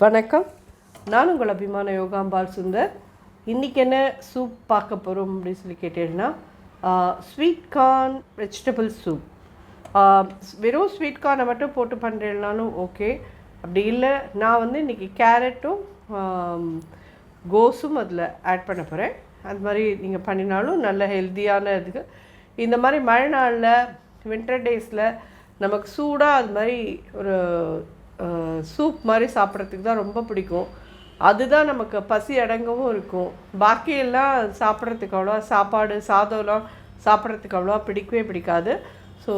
வணக்கம், நான் உங்கள் அபிமான யோகாம்பால் சுந்தர். இன்றைக்கி என்ன சூப் பார்க்க போகிறோம் அப்படின்னு சொல்லி கேட்டீங்கன்னா, ஸ்வீட் கார்ன் வெஜிடபிள் சூப். வெறும் ஸ்வீட் கார்னை மட்டும் போட்டு பண்ணுறேன்னாலும் ஓகே. அப்படி இல்லை, நான் வந்து இன்றைக்கி கேரட்டும் கோஸும் அதில் ஆட் பண்ண போகிறேன். அது மாதிரி நீங்கள் பண்ணினாலும் நல்ல ஹெல்த்தியான இதுக்கு. இந்த மாதிரி மழை நாளில், வின்டர் டேஸில் நமக்கு சூடாக அது மாதிரி ஒரு சூப் மாதிரி சாப்பிட்றதுக்கு தான் ரொம்ப பிடிக்கும். அதுதான் நமக்கு பசி அடங்கவும் இருக்கும். பாக்கியெல்லாம் சாப்பிட்றதுக்கு அவ்வளோவா சாதம்லாம் சாப்பிட்றதுக்கு அவ்வளோவா பிடிக்கவே பிடிக்காது. ஸோ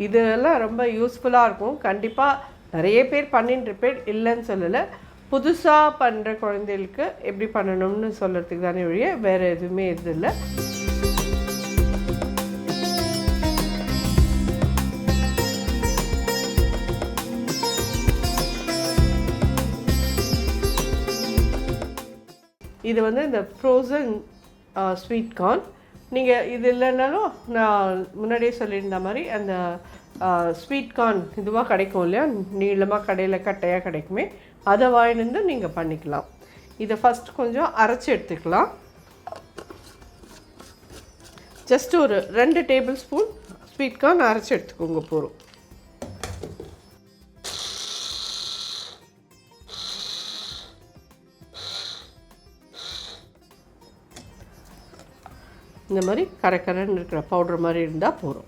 இதெல்லாம் ரொம்ப யூஸ்ஃபுல்லாக இருக்கும். கண்டிப்பாக நிறைய பேர் பண்ணிட்டுருப்பேன், இல்லைன்னு சொல்லலை. புதுசாக பண்ணுற குழந்தைகளுக்கு எப்படி பண்ணணும்னு சொல்கிறதுக்கு தானே ஒழிய வேறு எதுவுமே இது இல்லை. இது வந்து இந்த ஃப்ரோசன் ஸ்வீட் கார்ன். நீங்கள் இது இல்லைன்னாலும் நான் முன்னாடியே சொல்லியிருந்த மாதிரி அந்த ஸ்வீட் கார்ன் இதுவாக கிடைக்கும் இல்லையா, நீளமாக கடையில் கட்டையாக கிடைக்குமே, அதை வாங்கிட்டு நீங்கள் பண்ணிக்கலாம். இதை ஃபஸ்ட்டு கொஞ்சம் அரைச்சி எடுத்துக்கலாம். ஜஸ்ட் ஒரு 2 டேபிள் ஸ்பூன் ஸ்வீட் கார்ன் அரைச்சி எடுத்துக்கோங்க போகிறோம். இந்த மாதிரி கரைக்கரைன்னு இருக்கிற பவுடர் மாதிரி இருந்தால் போதும்.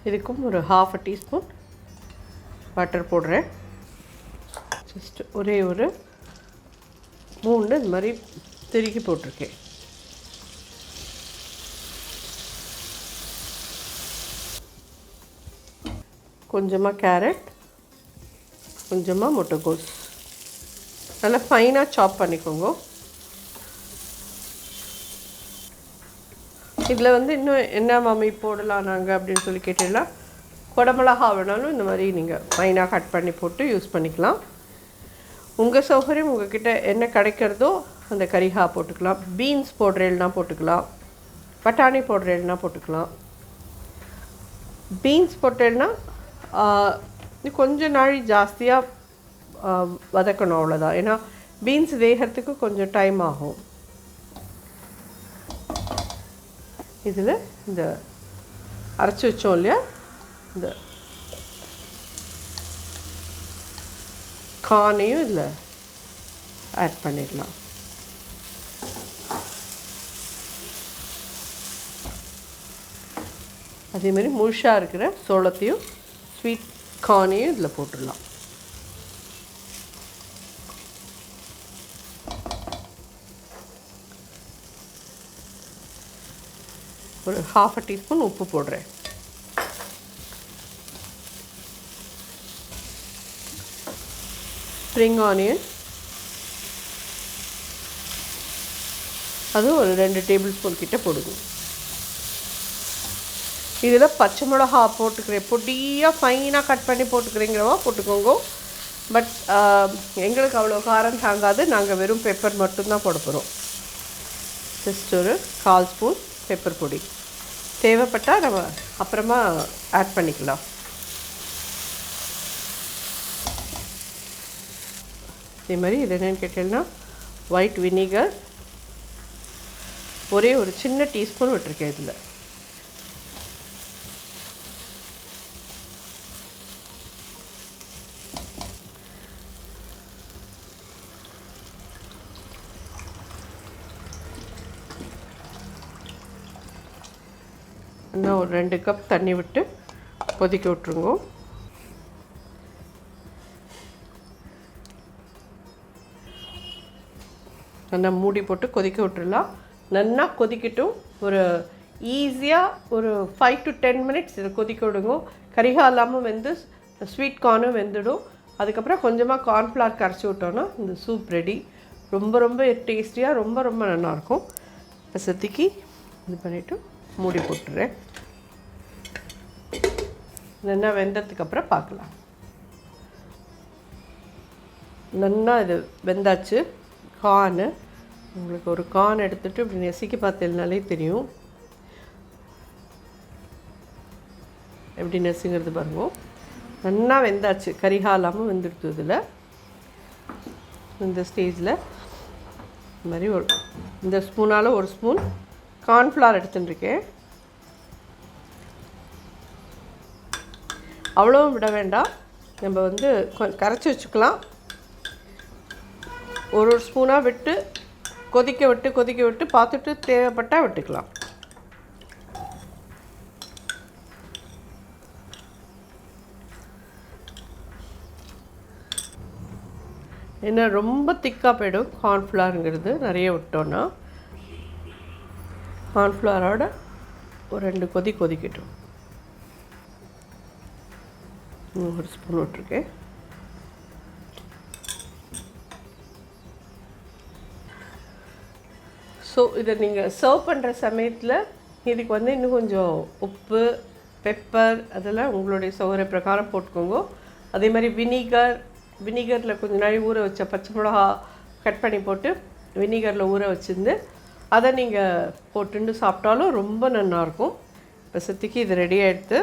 இதுக்கும் ஒரு 1/2 டீஸ்பூன் பட்டர் போடுறேன். ஜஸ்ட் ஒரே ஒரு 3 இந்த மாதிரி திருக்கி போட்டிருக்கேன். கொஞ்சமாக கேரட், கொஞ்சமாக முட்டைக்கோஸ் நல்லா ஃபைனாக சாப் பண்ணிக்கோங்க. இதில் வந்து இன்னும் என்ன மாமி போடலாம் நாங்கள் அப்படின்னு சொல்லி கேட்டீங்கன்னா, குடமிளகா வேணாலும் இந்த மாதிரி நீங்கள் ஃபைனாக கட் பண்ணி போட்டு யூஸ் பண்ணிக்கலாம். உங்கள் சௌகரியம், உங்கள்கிட்ட என்ன கிடைக்கிறதோ அந்த கரிகா போட்டுக்கலாம். பீன்ஸ் போடுறேன்னா போட்டுக்கலாம், பட்டாணி போடுறேன்னா போட்டுக்கலாம். பீன்ஸ் போட்டேன்னா கொஞ்சம் நாள் ஜாஸ்தியாக வதக்கணும், அவ்வளோதான். ஏன்னா பீன்ஸ் வேகிறதுக்கு கொஞ்சம் டைம் ஆகும். இதில் இந்த அரைச்சி வச்சோம் இல்லையா, இந்த கார்னையும் இதில் ஆட் பண்ணிடலாம். அதேமாதிரி முழுசாக இருக்கிற சோளத்தையும் ஸ்வீட் கார்னையும் இதில் போட்டுடலாம். ஒரு 1/2 டீஸ்பூன் உப்பு போடுறேன். ஸ்ப்ரிங் ஆனியன் அதுவும் ஒரு 2 டேபிள் ஸ்பூன் கிட்ட போடுங்க. இதில் பச்சை மிளகா போட்டுக்கிறேன், பொடியாக ஃபைனாக கட் பண்ணி போட்டுக்கிறீங்களவா போட்டுக்கோங்க. பட் எங்களுக்கு அவ்வளோ காரம் தாங்காது, நாங்கள் வெறும் பெப்பர் மட்டும்தான் போட போகிறோம். ஜஸ்ட் ஒரு 1/4 ஸ்பூன் பெப்பர் பொடி. தேவைப்பட்டால் நம்ம அப்புறமா ஆட் பண்ணிக்கலாம். இதே மாதிரி இது என்னென்னு கேட்டீங்கன்னா, ஒயிட் வினிகர் ஒரே ஒரு சின்ன டீஸ்பூன் விட்டுருக்கேன். இதில் இன்னும் ஒரு 2 கப் தண்ணி விட்டு கொதிக்க விட்ருங்க. நல்லா மூடி போட்டு கொதிக்க விட்டுடலாம். நல்லா கொதிக்கட்டும். ஒரு ஈஸியாக ஒரு 5 to 10 மினிட்ஸ் இதை கொதிக்க விடுங்க. கரிகா இல்லாமல் வெந்து ஸ்வீட் கார்னும் வெந்துடும். அதுக்கப்புறம் கொஞ்சமாக கார்ன்ஃப்ளவர் கரைச்சி விட்டோன்னா இந்த சூப் ரெடி. ரொம்ப ரொம்ப டேஸ்டியாக, ரொம்ப ரொம்ப நல்லாயிருக்கும். இப்போதைக்கு இது பண்ணிவிட்டு மூடி போட்டுறேன். நல்லா வெந்ததுக்கப்புறம் பார்க்கலாம். நல்லா இது வெந்தாச்சு. கார்னு உங்களுக்கு ஒரு கார்ன் எடுத்துகிட்டு இப்படி நெசுக்கி பார்த்தேன்னாலே தெரியும் எப்படி நெசுங்கிறது பாருங்க. நல்லா வெந்தாச்சு, கரிகாலாமல் வெந்துடுது. இதில் இந்த ஸ்டேஜில் இந்த மாதிரி இந்த ஸ்பூனால் ஒரு ஸ்பூன் கார்ன்ஃப்ளவர் எடுத்துட்டுருக்கேன். அவ்வளோவும் விட வேண்டாம், நம்ம வந்து கரைச்சி வச்சுக்கலாம். ஒரு ஸ்பூனாக விட்டு கொதிக்க விட்டு பார்த்துட்டு தேவைப்பட்டால் விட்டுக்கலாம். ஏன்னா ரொம்ப திக்காக போய்டும் கார்ன்ஃப்ளவருங்கிறது நிறைய விட்டோன்னா. கார்ன்ஃப்ளவரோட ஒரு 2 கொதிக்கட்டும். ஒரு ஸ்பூன் விட்டுருக்கேன். ஸோ இதை நீங்கள் சர்வ் பண்ணுற சமயத்தில் இதுக்கு வந்து இன்னும் கொஞ்சம் உப்பு, பெப்பர் அதெல்லாம் உங்களுடைய சௌகரிய பிரகாரம் போட்டுக்கோங்க. அதே மாதிரி வினிகரில் கொஞ்சம் நாள் ஊற வச்ச பச்சை மிளகா கட் பண்ணி போட்டு வினிகரில் ஊற வச்சுருந்து அதை நீங்கள் போட்டுட்டு சாப்பிட்டாலும் ரொம்ப நல்லாயிருக்கும். இப்போ சத்திக்கு இது ரெடி ஆகிடுது.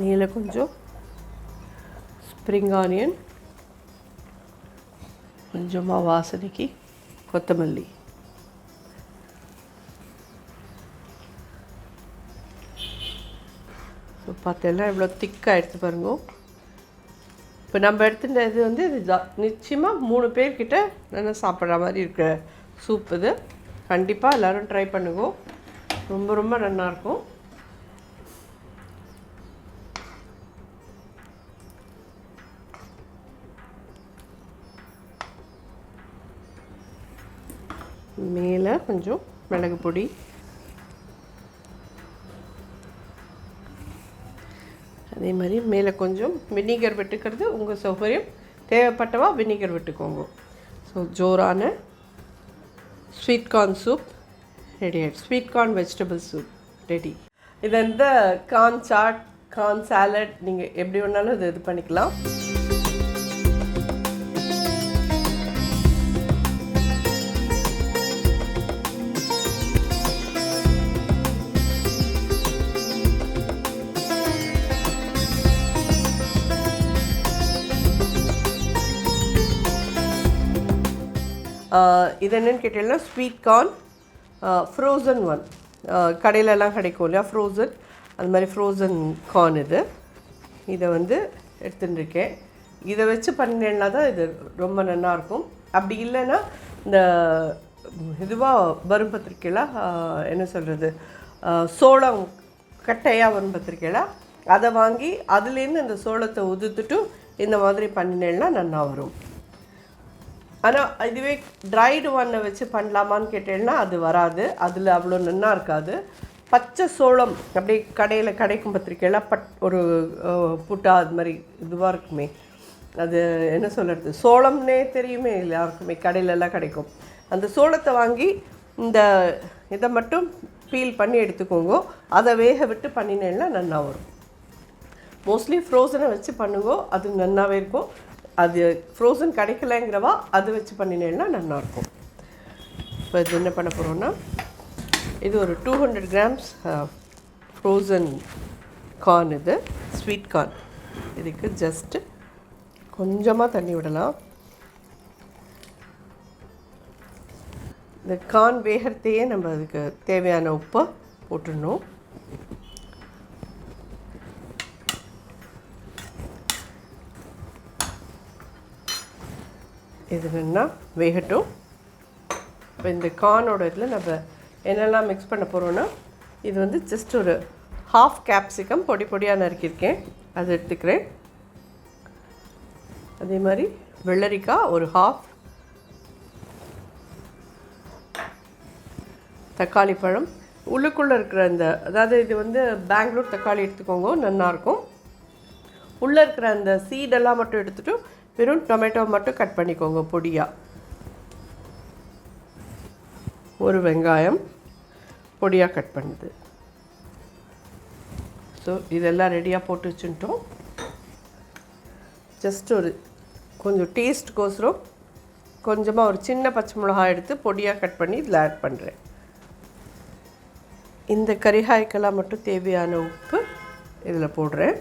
மேலே கொஞ்சம் ஸ்ப்ரிங் ஆனியன், கொஞ்சமாக வாசனைக்கு கொத்தமல்லி. ஸோ பார்த்தெல்லாம் எவ்வளோ திக்காக எடுத்து பாருங்க. இப்போ நம்ம எடுத்துட்ட இது வந்து இது நிச்சயமாக 3 பேர்கிட்ட நல்லா சாப்பிட்ற மாதிரி இருக்கிற சூப் இது. கண்டிப்பாக எல்லோரும் ட்ரை பண்ணுங்க, ரொம்ப ரொம்ப நல்லாயிருக்கும். மேலே கொஞ்சம் மிளகு பொடி, அதே மாதிரி மேலே கொஞ்சம் வினிகர் விட்டுக்கிறது உங்கள் சௌகரியம். தேவைப்பட்டவா வினிகர் விட்டுக்கோங்க. ஸோ ஜோரான ஸ்வீட் கார்ன் சூப் ரெடி ஆகிடுச்சு. Sweet corn vegetable soup ready. இது வந்து கார்ன் சாட், கார்ன் சாலட், நீங்கள் எப்படி வேணாலும் இது பண்ணிக்கலாம். இது என்னென்னு கேட்டீங்கன்னா ஸ்வீட் கார்ன் ஃப்ரோசன் ஒன், கடையிலலாம் கிடைக்கும் இல்லையா ஃப்ரோசன், அது மாதிரி ஃப்ரோசன் கார்ன் இது. இதை வந்து எடுத்துகிட்டு இருக்கேன். இதை வச்சு பண்ணினா தான் இது ரொம்ப நல்லாயிருக்கும். அப்படி இல்லைன்னா இந்த இதுவாக வரும் பத்திரிக்கையில் என்ன சொல்கிறது, சோளம் கட்டையாக வரும் பத்திரிக்கையில் அதை வாங்கி அதுலேருந்து இந்த சோளத்தை உதுத்துட்டு இந்த மாதிரி பண்ணினேன்னா நல்லா வரும். ஆனால் இதுவே ட்ரைடு ஒன்னை வச்சு பண்ணலாமான்னு கேட்டேன்னா அது வராது, அதில் அவ்வளோ நல்லா இருக்காது. பச்சை சோளம் அப்படியே கடையில் கிடைக்கும் பத்திரிக்கையில் ஒரு புட்டா அது மாதிரி இதுவாக இருக்குமே, அது என்ன சொல்கிறது, சோளம்னே தெரியுமே எல்லாருக்குமே, கடையிலலாம் கிடைக்கும். அந்த சோளத்தை வாங்கி இந்த இதை மட்டும் பீல் பண்ணி எடுத்துக்கோங்க. அதை வேக விட்டு பண்ணினேன்னா நல்லா வரும். மோஸ்ட்லி ஃப்ரோசனை வச்சு பண்ணுங்க, அது நல்லாவே இருக்கும். அது ஃப்ரோசன் கிடைக்கலங்கிறவா அது வச்சு பண்ணினேன்னா நல்லாயிருக்கும். இப்போ இது என்ன பண்ண போகிறோன்னா, இது ஒரு 200 கிராம்ஸ் ஃப்ரோசன் கார்ன், இது ஸ்வீட் கார்ன். இதுக்கு ஜஸ்ட்டு கொஞ்சமாக தண்ணி விடலாம். இந்த கார்ன் வேகிறதையே நம்ம அதுக்கு தேவையான உப்பை போட்டுடணும். இது வேணா வேகட்டும். இப்போ இந்த கார்னோட இதில் நம்ம என்னெல்லாம் மிக்ஸ் பண்ண போகிறோன்னா, இது வந்து ஜஸ்ட் ஒரு 1/2 கேப்சிகம் பொடி பொடியாக நறுக்கியிருக்கேன், அது எடுத்துக்கிறேன். அதே மாதிரி வெள்ளரிக்காய் ஒரு 1/2, தக்காளி பழம் உள்ளுக்குள்ளே இருக்கிற இந்த, அதாவது இது வந்து பெங்களூர் தக்காளி எடுத்துக்கோங்க, நல்லாயிருக்கும். உள்ளே இருக்கிற அந்த சீடெல்லாம் மட்டும் எடுத்துகிட்டு வெறும் டொமேட்டோ மட்டும் கட் பண்ணிக்கோங்க பொடியாக. ஒரு வெங்காயம் பொடியாக கட் பண்ணுது. ஸோ இதெல்லாம் ரெடியாக போட்டு வச்சுட்டோம். ஜஸ்ட் ஒரு கொஞ்சம் டேஸ்ட்டுக்கோசரம் கொஞ்சமாக ஒரு சின்ன பச்சை மிளகாய் எடுத்து பொடியாக கட் பண்ணி இதில் ஆட் பண்ணுறேன். இந்த கறிகாய்க்கெல்லாம் மட்டும் தேவையான உப்பு இதில் போடுறேன்.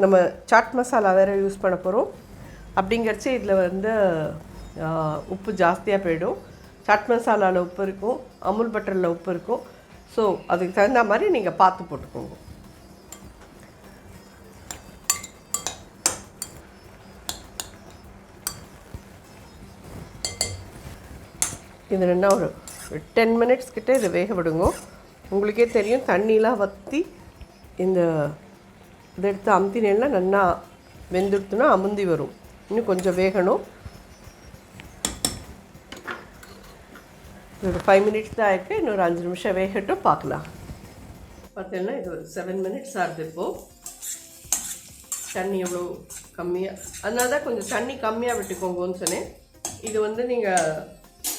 நம்ம சாட் மசாலா வேறு யூஸ் பண்ண போகிறோம். அப்படிங்கிறச்சு இதில் வந்து உப்பு ஜாஸ்தியாக போயிடும். சாட் மசாலாவில் உப்பு இருக்கும், அமுல் பட்டரில் உப்பு இருக்கும். ஸோ அதுக்கு தகுந்த மாதிரி நீங்கள் பார்த்து போட்டுக்கோங்க. இது என்ன ஒரு 10 மினிட்ஸ் கிட்டே இதை வேக விடுங்க. உங்களுக்கே தெரியும், தண்ணிலாம் வற்றி இந்த இதை எடுத்து அமுத்தினேன்னா நல்லா வெந்துடுத்துனா அமுந்தி வரும். இன்னும் கொஞ்சம் வேகணும். ஒரு 5 மினிட்ஸ் தான் ஆகிருக்கு. இன்னொரு 5 நிமிஷம் வேகட்டும், பார்க்கலாம். பார்த்தீங்கன்னா இது ஒரு 7 மினிட்ஸ் ஆகுது. இப்போது தண்ணி எவ்வளோ கம்மியாக, அதனால தான் கொஞ்சம் தண்ணி கம்மியாக விட்டுக்கோங்கன்னு சொன்னேன். இது வந்து நீங்கள்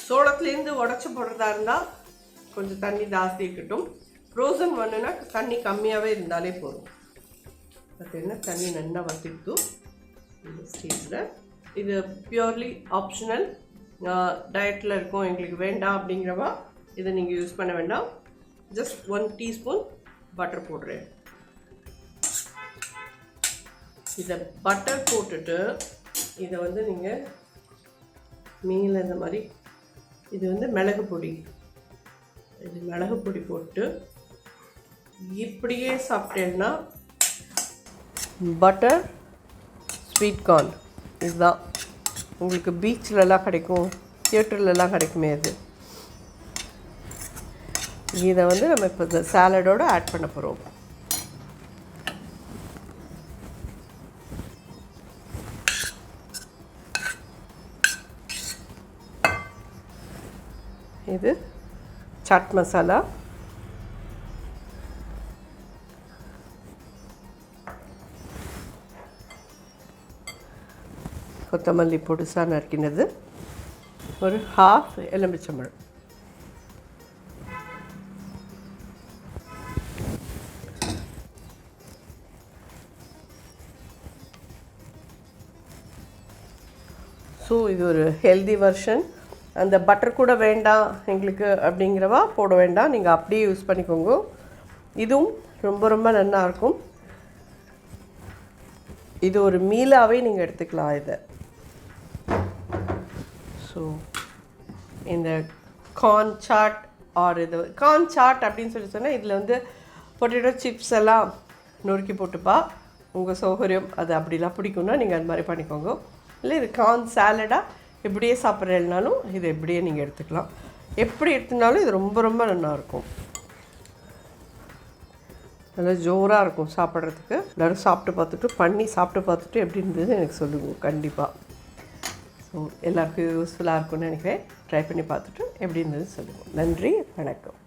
சோளத்துலேருந்து உடச்சி போடுறதா இருந்தால் கொஞ்சம் தண்ணி ஜாஸ்தி இருக்கட்டும். ஃப்ரோசன் ஒன்றுனா தண்ணி கம்மியாகவே இருந்தாலே போதும். பார்த்தீங்கன்னா தண்ணி நல்லா வத்திட்டு இந்த ஸ்டேஜில் இது பியூர்லி ஆப்ஷனல். டயட்டில் இருக்கும், எங்களுக்கு வேண்டாம் அப்படிங்கிறவா இதை நீங்கள் யூஸ் பண்ண வேண்டாம். ஜஸ்ட் 1 டீஸ்பூன் பட்டர் போடுறேன். இதை பட்டர் போட்டுட்டு இதை வந்து நீங்கள் மேலே இந்த மாதிரி, இது வந்து மிளகு பொடி, இது மிளகு பொடி போட்டு இப்படியே சாப்பிட்டேன்னா பட்டர் ஸ்வீட் கார்ன் இதுதான் உங்களுக்கு பீச்லலாம் கிடைக்கும், தியேட்டர்லலாம் கிடைக்குமே அது. இதை வந்து நம்ம இப்போ இந்த சாலடோடு ஆட் பண்ண போகிறோம். இது சாட் மசாலா, கொத்தமல்லி பொடிசாக நறுக்கினது, ஒரு ½ எலுமிச்சம்பழம், ஸோ இது ஒரு ஹெல்தி வெர்ஷன். அந்த பட்டர் கூட வேண்டாம் எங்களுக்கு அப்படிங்கிறவா போட வேண்டாம், நீங்கள் அப்படியே யூஸ் பண்ணிக்கோங்க. இதுவும் ரொம்ப ரொம்ப நல்லாயிருக்கும். இது ஒரு மீலாகவே நீங்கள் எடுத்துக்கலாம் இதை. ஸோ இந்த கார்ன் சாட் ஆர் இது கார்ன் சாட் அப்படின்னு சொன்னால் இதில் வந்து பொட்டேட்டோ சிப்ஸ் எல்லாம் நொறுக்கி போட்டுப்பா, உங்கள் சௌகரியம். அது அப்படிலாம் பிடிக்கும்னா நீங்கள் அது மாதிரி பண்ணிக்கோங்க. இல்லை இது கார்ன் சாலடாக இப்படியே சாப்பிட்றதுனாலும் இது எப்படியே நீங்கள் எடுத்துக்கலாம். எப்படி எடுத்துனாலும் இது ரொம்ப ரொம்ப நல்லாயிருக்கும். நல்லா ஜோராக இருக்கும் சாப்பிட்றதுக்கு. எல்லோரும் சாப்பிட்டு பார்த்துட்டு பண்ணி சாப்பிட்டு பார்த்துட்டு எப்படி இருந்தது எனக்கு சொல்லுங்கள் கண்டிப்பாக. ஸோ எல்லாருக்கும் யூஸ்ஃபுல்லாக இருக்கும்னு நினைக்கிறேன். ட்ரை பண்ணி பார்த்துட்டு எப்படி இருந்தது சொல்லுங்கள். நன்றி, வணக்கம்.